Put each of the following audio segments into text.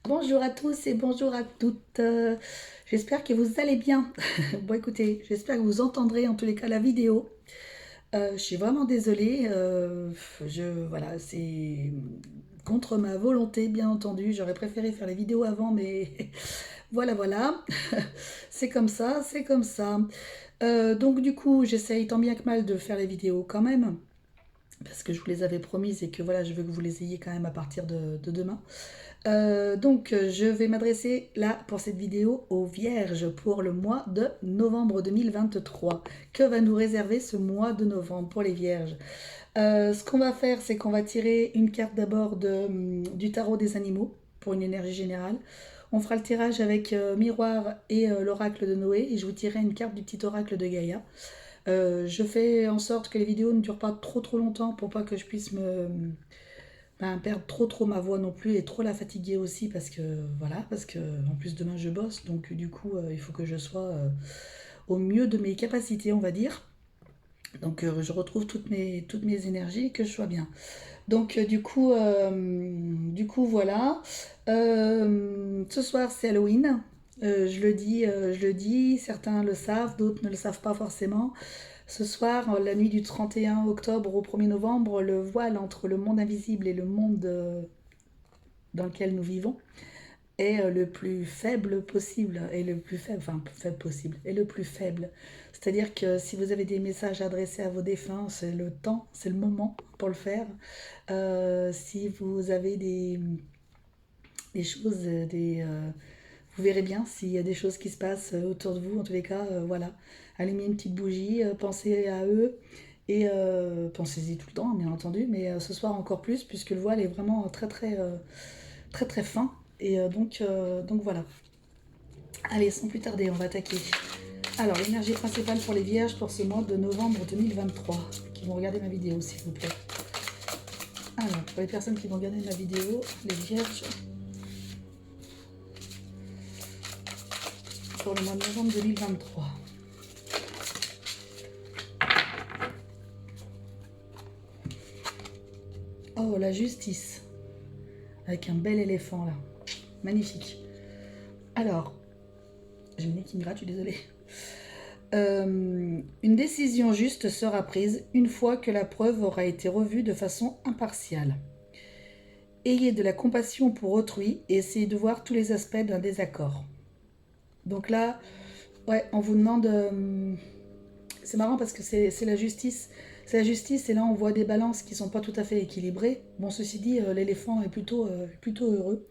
Bonjour à tous et bonjour à toutes. J'espère que vous allez bien. Bon, écoutez, j'espère que vous entendrez en tous les cas la vidéo. Je suis vraiment désolée. Voilà, c'est contre ma volonté, bien entendu. J'aurais préféré faire les vidéos avant, mais voilà, voilà. C'est comme ça, c'est comme ça. Donc, du coup, j'essaye tant bien que mal de faire les vidéos quand même. Parce que je vous les avais promises et que voilà, je veux que vous les ayez quand même à partir de demain. Je vais m'adresser là pour cette vidéo aux vierges pour le mois de novembre 2023. Que va nous réserver ce mois de novembre pour les vierges? Ce qu'on va faire, c'est qu'on va tirer une carte d'abord du tarot des animaux pour une énergie générale. On fera le tirage avec Miroir et l'oracle de Noé et je vous tirerai une carte du petit oracle de Gaïa. Je fais en sorte que les vidéos ne durent pas trop longtemps pour pas que je puisse perdre trop ma voix non plus et trop la fatiguer aussi parce que voilà, parce que en plus demain je bosse, donc du coup il faut que je sois au mieux de mes capacités, on va dire. Donc je retrouve toutes mes énergies et que je sois bien. Donc du coup voilà. Ce soir c'est Halloween. Je le dis, certains le savent, d'autres ne le savent pas forcément. Ce soir, la nuit du 31 octobre au 1er novembre, le voile entre le monde invisible et le monde dans lequel nous vivons est le plus faible possible et le plus faible, enfin faible possible et le plus faible. C'est-à-dire que si vous avez des messages adressés à vos défunts, c'est le temps, c'est le moment pour le faire. Si vous avez des choses, vous verrez bien s'il y a des choses qui se passent autour de vous. En tous les cas, voilà, allumez une petite bougie, pensez à eux et pensez-y tout le temps, bien entendu, mais ce soir encore plus puisque le voile est vraiment très fin. Et donc voilà. Allez, sans plus tarder, on va attaquer. Alors, l'énergie principale pour les vierges pour ce mois de novembre 2023, qui vont regarder ma vidéo, s'il vous plaît. Alors, pour les personnes qui vont regarder ma vidéo, les vierges, pour le mois de novembre 2023. Oh, la justice, avec un bel éléphant là. Magnifique. Alors, j'ai mon nez qui me gratte, je suis désolée. Une décision juste sera prise une fois que la preuve aura été revue de façon impartiale. Ayez de la compassion pour autrui et essayez de voir tous les aspects d'un désaccord. Donc là, ouais, on vous demande... c'est marrant parce que c'est la justice. C'est la justice et là on voit des balances qui sont pas tout à fait équilibrées. Bon, ceci dit, l'éléphant est plutôt heureux.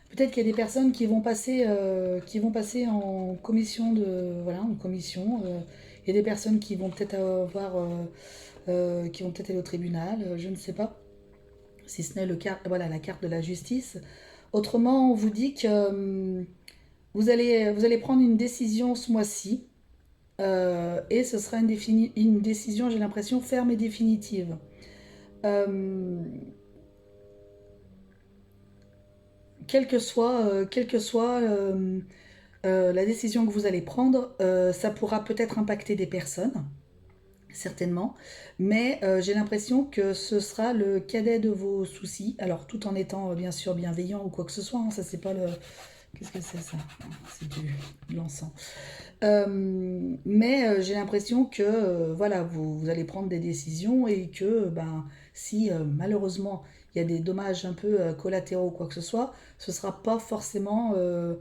Peut-être qu'il y a des personnes qui vont passer en commission de... Voilà, en commission. Il y a des personnes qui vont peut-être qui vont peut-être aller au tribunal, je ne sais pas. Si ce n'est voilà, la carte de la justice. Autrement, on vous dit que vous allez prendre une décision ce mois-ci. Et ce sera une décision, j'ai l'impression, ferme et définitive. Euh, quelle que soit la décision que vous allez prendre, ça pourra peut-être impacter des personnes, certainement, mais j'ai l'impression que ce sera le cadet de vos soucis, alors tout en étant bien sûr bienveillant ou quoi que ce soit, hein, ça c'est pas le... Qu'est-ce que c'est ça? C'est de l'encens. Mais j'ai l'impression que voilà, vous allez prendre des décisions et que ben, si malheureusement il y a des dommages un peu collatéraux ou quoi que ce soit, ce sera pas forcément euh,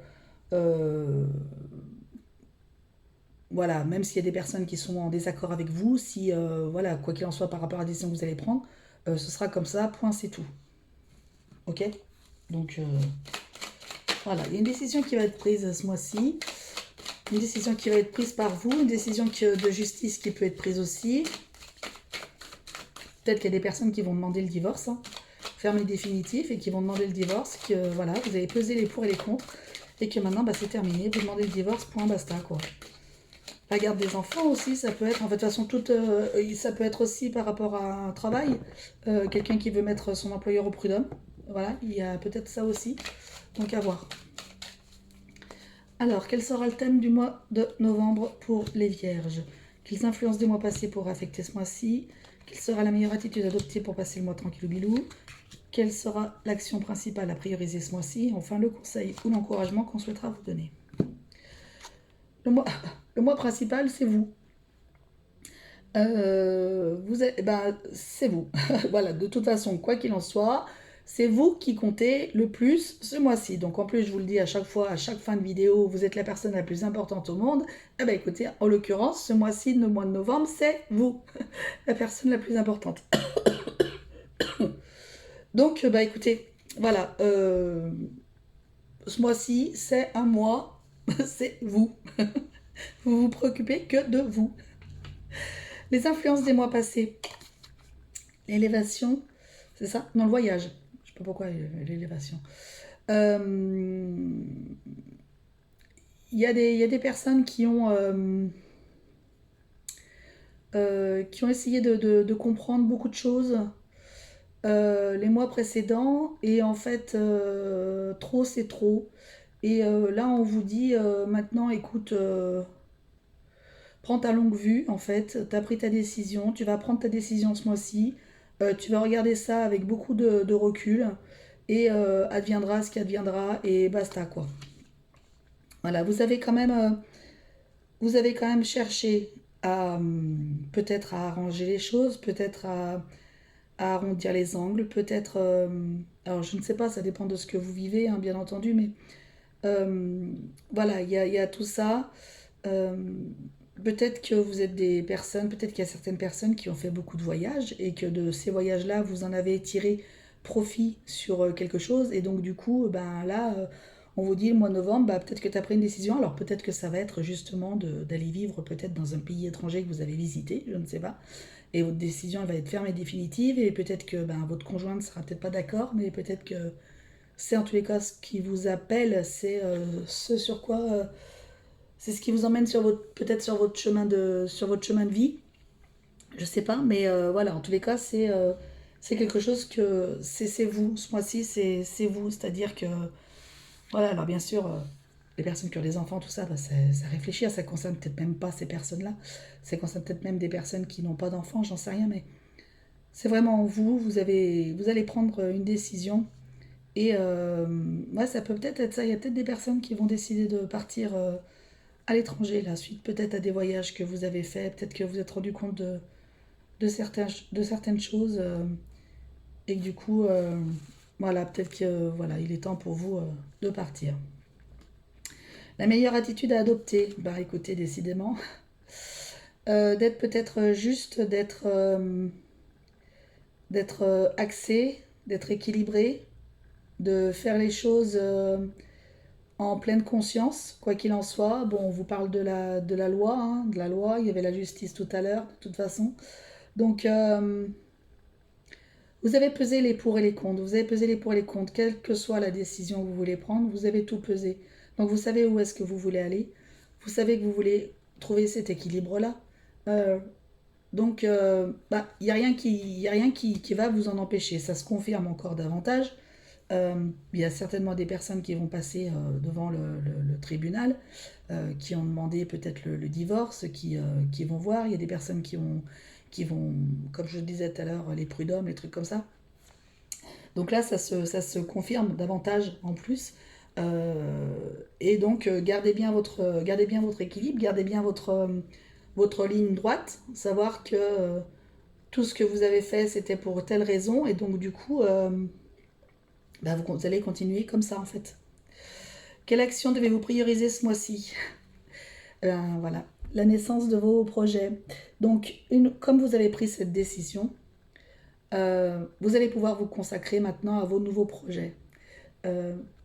voilà, même s'il y a des personnes qui sont en désaccord avec vous, si voilà, quoi qu'il en soit par rapport à la décision que vous allez prendre, ce sera comme ça, point, c'est tout. Ok? Donc voilà, il y a une décision qui va être prise ce mois-ci. Une décision qui va être prise par vous, une décision de justice qui peut être prise aussi. Peut-être qu'il y a des personnes qui vont demander le divorce, hein, ferme et définitif, et qui vont demander le divorce, que voilà, vous avez pesé les pour et les contre, et que maintenant bah, c'est terminé, vous demandez le divorce, point, basta quoi. La garde des enfants aussi, ça peut être, en fait, de toute façon, ça peut être aussi par rapport à un travail, quelqu'un qui veut mettre son employeur au prud'homme, voilà, il y a peut-être ça aussi, donc à voir. Alors, quel sera le thème du mois de novembre pour les vierges? Quelles influences des mois passés pourraient affecter ce mois-ci? Quelle sera la meilleure attitude adoptée pour passer le mois tranquille ou bilou? Quelle sera l'action principale à prioriser ce mois-ci? Enfin, le conseil ou l'encouragement qu'on souhaitera vous donner. Le mois, le mois principal, c'est vous. C'est vous. Voilà, de toute façon, quoi qu'il en soit, c'est vous qui comptez le plus ce mois-ci. Donc en plus, je vous le dis à chaque fois, à chaque fin de vidéo, vous êtes la personne la plus importante au monde. Eh ben écoutez, en l'occurrence, ce mois-ci, le mois de novembre, c'est vous, la personne la plus importante. Donc, bah écoutez, voilà, ce mois-ci, c'est un mois, c'est vous. Vous vous préoccupez que de vous. Les influences des mois passés. L'élévation, c'est ça? Non, le voyage. Je sais pas pourquoi l'élévation. Il y a des personnes qui ont essayé de comprendre beaucoup de choses les mois précédents et en fait trop c'est trop et là on vous dit maintenant écoute prends ta longue vue en fait, tu as pris ta décision, tu vas prendre ta décision ce mois-ci, tu vas regarder ça avec beaucoup de recul et adviendra ce qui adviendra et basta quoi. Voilà, vous avez quand même cherché à peut-être à arranger les choses, peut-être à arrondir les angles, peut-être. Alors je ne sais pas, ça dépend de ce que vous vivez, hein, bien entendu, mais voilà, il y a tout ça. Euh, Peut-être que vous êtes des personnes, peut-être qu'il y a certaines personnes qui ont fait beaucoup de voyages et que de ces voyages-là, vous en avez tiré profit sur quelque chose. Et donc, du coup, ben là, on vous dit le mois de novembre, bah, peut-être que tu as pris une décision. Alors, peut-être que ça va être justement d'aller vivre peut-être dans un pays étranger que vous avez visité, je ne sais pas. Et votre décision elle va être ferme et définitive. Et peut-être que ben, votre conjoint ne sera peut-être pas d'accord, mais peut-être que c'est en tous les cas ce qui vous appelle, c'est ce sur quoi. C'est ce qui vous emmène sur votre peut-être sur votre chemin de vie. Je sais pas, mais voilà, en tous les cas, c'est quelque chose que c'est vous. Ce mois-ci, c'est vous. C'est-à-dire que voilà, alors bien sûr, les personnes qui ont des enfants, tout ça, bah, ça réfléchit, ça concerne peut-être même pas ces personnes-là. Ça concerne peut-être même des personnes qui n'ont pas d'enfants, j'en sais rien, mais c'est vraiment vous. Vous allez prendre une décision. Et ouais, ça peut peut-être être ça. Il y a peut-être des personnes qui vont décider de partir à l'étranger, là, suite peut-être à des voyages que vous avez faits, peut-être que vous vous êtes rendu compte de certaines choses et que du coup, voilà, peut-être que voilà, il est temps pour vous de partir. La meilleure attitude à adopter, bah écoutez, décidément, d'être peut-être juste, d'être axé, d'être équilibré, de faire les choses en pleine conscience, quoi qu'il en soit. Bon, on vous parle de la loi, hein, de la loi, il y avait la justice tout à l'heure, de toute façon. Donc, vous avez pesé les pour et les contre, vous avez pesé les pour et les contre, quelle que soit la décision que vous voulez prendre, vous avez tout pesé. Donc, vous savez où est-ce que vous voulez aller, vous savez que vous voulez trouver cet équilibre-là. Euh, donc, bah, il n'y a rien, qui va vous en empêcher, ça se confirme encore davantage. Il y a certainement des personnes qui vont passer devant le tribunal, qui ont demandé peut-être le divorce, qui vont voir. Il y a des personnes qui vont, comme je le disais tout à l'heure, les prud'hommes, les trucs comme ça. Donc là, ça se confirme davantage en plus. Et donc, gardez bien votre équilibre, gardez bien votre ligne droite. Savoir que tout ce que vous avez fait, c'était pour telle raison. Et donc, du coup, bah, vous allez continuer comme ça, en fait. Quelle action devez-vous prioriser ce mois-ci? Voilà, la naissance de vos projets. Donc, comme vous avez pris cette décision, vous allez pouvoir vous consacrer maintenant à vos nouveaux projets.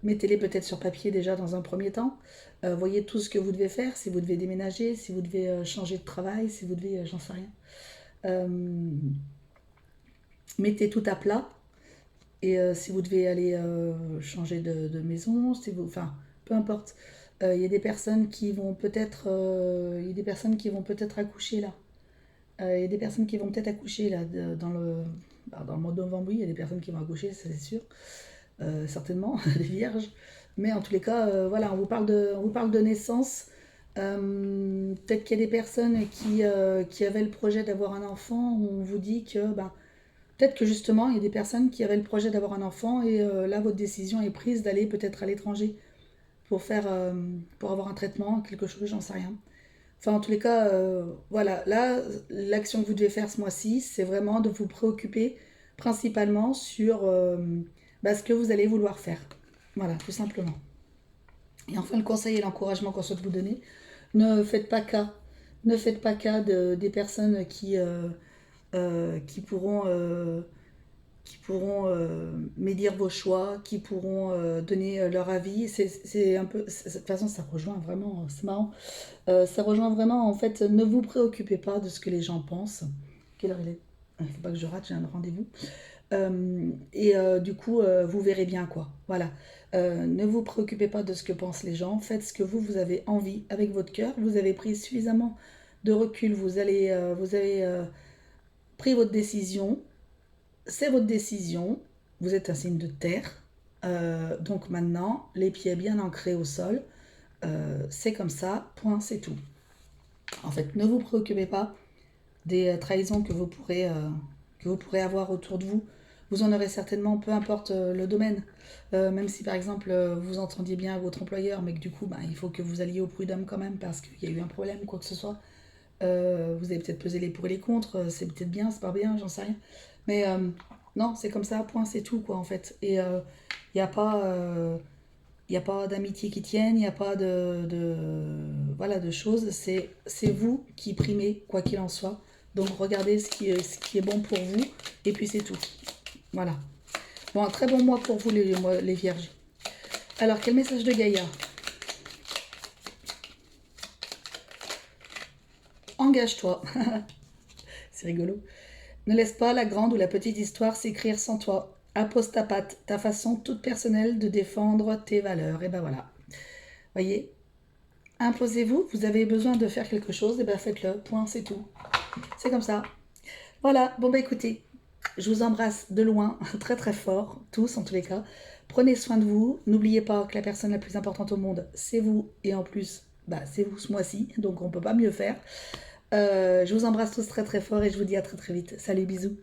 Mettez-les peut-être sur papier déjà dans un premier temps. Voyez tout ce que vous devez faire, si vous devez déménager, si vous devez changer de travail, si vous devez, j'en sais rien. Mettez tout à plat. Et si vous devez aller changer de maison, si vous, enfin, peu importe. Il y a des personnes qui vont peut-être, il y a des personnes qui vont peut-être accoucher là. Il y a des personnes qui vont peut-être accoucher là dans le mois de novembre. Oui, il y a des personnes qui vont accoucher, c'est sûr, certainement des vierges. Mais en tous les cas, voilà, on vous parle de naissance. Peut-être qu'il y a des personnes qui avaient le projet d'avoir un enfant. On vous dit que, ben, Peut-être que justement, il y a des personnes qui avaient le projet d'avoir un enfant et là, votre décision est prise d'aller peut-être à l'étranger pour faire, pour avoir un traitement, quelque chose, j'en sais rien. Enfin, en tous les cas, voilà. Là, l'action que vous devez faire ce mois-ci, c'est vraiment de vous préoccuper principalement sur bah, ce que vous allez vouloir faire. Voilà, tout simplement. Et enfin, le conseil et l'encouragement qu'on souhaite vous donner, ne faites pas cas. Ne faites pas cas des personnes qui pourront médire vos choix, qui pourront donner leur avis. C'est un peu, de toute façon, ça rejoint vraiment, c'est marrant. Ça rejoint vraiment, en fait, ne vous préoccupez pas de ce que les gens pensent. Quelle heure il est? Il ne faut pas que je rate, j'ai un rendez-vous. Du coup, vous verrez bien quoi. Voilà. Ne vous préoccupez pas de ce que pensent les gens. Faites ce que vous avez envie avec votre cœur. Vous avez pris suffisamment de recul. Vous avez pris votre décision. C'est votre décision. Vous êtes un signe de terre. Donc maintenant, les pieds bien ancrés au sol. C'est comme ça. Point, c'est tout. En fait, ne vous préoccupez pas des trahisons que vous pourrez avoir autour de vous. Vous en aurez certainement, peu importe le domaine. Même si par exemple vous entendiez bien avec votre employeur, mais que du coup bah, il faut que vous alliez au prud'homme quand même parce qu'il y a eu un problème ou quoi que ce soit. Vous avez peut-être pesé les pour et les contre, c'est peut-être bien, c'est pas bien, j'en sais rien. Mais non, c'est comme ça, point, c'est tout quoi en fait. Et il n'y a pas. Il n'y a pas d'amitié qui tienne, il n'y a pas voilà, de choses. C'est vous qui primez, quoi qu'il en soit. Donc regardez ce qui est bon pour vous, et puis c'est tout. Voilà. Bon, un très bon mois pour vous, les vierges. Alors, quel message de Gaïa? Engage-toi. C'est rigolo. Ne laisse pas la grande ou la petite histoire s'écrire sans toi. Appose ta patte, ta façon toute personnelle de défendre tes valeurs. Et ben voilà. Voyez, imposez-vous, vous avez besoin de faire quelque chose, et ben faites-le, point, c'est tout. C'est comme ça. Voilà, bon bah écoutez, je vous embrasse de loin, très très fort, tous en tous les cas. Prenez soin de vous, n'oubliez pas que la personne la plus importante au monde, c'est vous, et en plus, bah c'est vous ce mois-ci, donc on peut pas mieux faire. Je vous embrasse tous très très fort et je vous dis à très très vite. Salut, bisous.